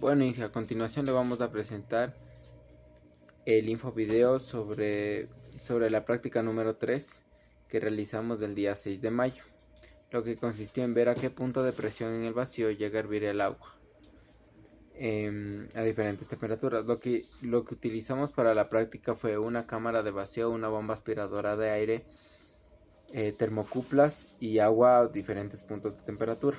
Bueno, y a continuación le vamos a presentar el infovideo sobre la práctica número 3 que realizamos el día 6 de mayo, lo que consistió en ver a qué punto de presión en el vacío llega a hervir el agua a diferentes temperaturas. Lo que utilizamos para la práctica fue una cámara de vacío, una bomba aspiradora de aire, termocuplas y agua a diferentes puntos de temperatura.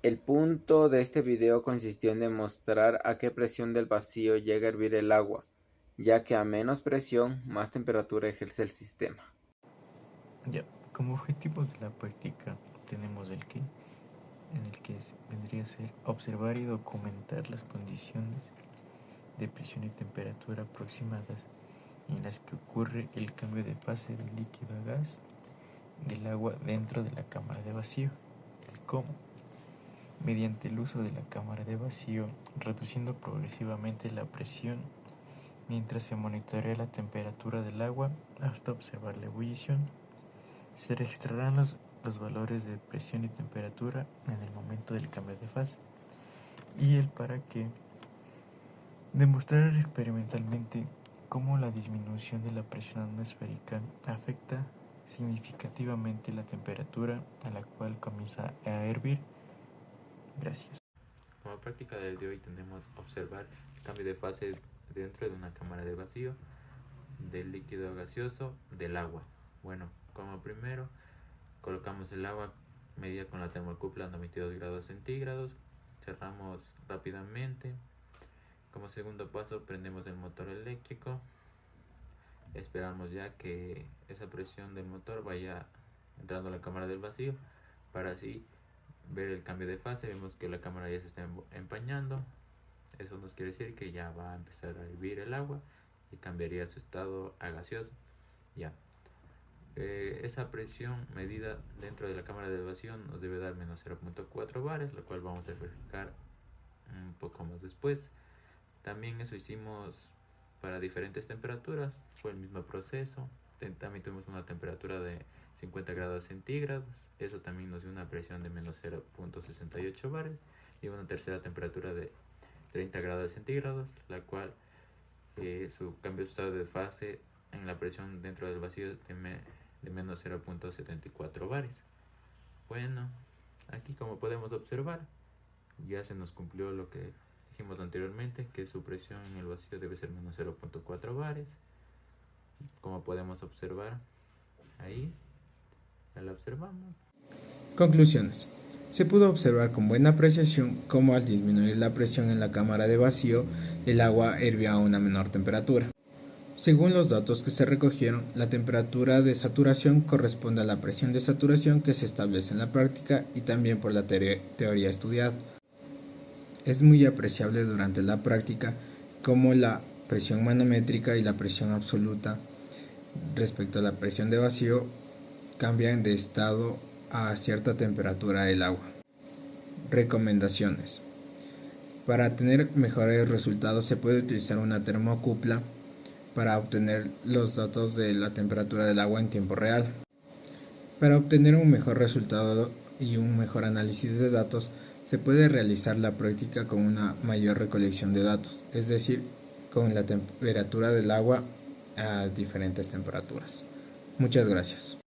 El punto de este video consistió en demostrar a qué presión del vacío llega a hervir el agua, ya que a menos presión, más temperatura ejerce el sistema. Ya, como objetivo de la práctica tenemos en el que vendría a ser observar y documentar las condiciones de presión y temperatura aproximadas en las que ocurre el cambio de fase del líquido a gas del agua dentro de la cámara de vacío. El cómo. Mediante el uso de la cámara de vacío, reduciendo progresivamente la presión mientras se monitorea la temperatura del agua hasta observar la ebullición. Se registrarán los valores de presión y temperatura en el momento del cambio de fase. Y el para qué. Demostrar experimentalmente cómo la disminución de la presión atmosférica afecta significativamente la temperatura a la cual comienza a hervir. Gracias. Como práctica del día de hoy tenemos observar el cambio de fase dentro de una cámara de vacío del líquido gaseoso del agua. Bueno, como primero colocamos el agua medida con la termocupla a 92 grados centígrados, cerramos rápidamente. Como segundo paso prendemos el motor eléctrico, esperamos ya que esa presión del motor vaya entrando a la cámara del vacío para así ver el cambio de fase. Vemos que la cámara ya se está empañando, eso nos quiere decir que ya va a empezar a hervir el agua y cambiaría su estado a gaseoso. Ya, esa presión medida dentro de la cámara de vacío nos debe dar menos 0.4 bares, lo cual vamos a verificar un poco más después. También eso hicimos para diferentes temperaturas, fue el mismo proceso. También tuvimos una temperatura de 50 grados centígrados, eso también nos dio una presión de menos 0.68 bares, y una tercera temperatura de 30 grados centígrados, la cual su cambio de estado de fase en la presión dentro del vacío de menos 0.74 bares. Bueno, aquí como podemos observar, ya se nos cumplió lo que dijimos anteriormente, que su presión en el vacío debe ser menos 0.4 bares. Como podemos observar ahí, ya la observamos. Conclusiones. Se pudo observar con buena apreciación cómo al disminuir la presión en la cámara de vacío, el agua hervía a una menor temperatura. Según los datos que se recogieron, la temperatura de saturación corresponde a la presión de saturación que se establece en la práctica y también por la teoría estudiada. Es muy apreciable durante la práctica cómo la presión manométrica y la presión absoluta respecto a la presión de vacío cambian de estado a cierta temperatura del agua. Recomendaciones. Para tener mejores resultados se puede utilizar una termocupla para obtener los datos de la temperatura del agua en tiempo real. Para obtener un mejor resultado y un mejor análisis de datos, se puede realizar la práctica con una mayor recolección de datos, es decir, con la temperatura del agua a diferentes temperaturas. Muchas gracias.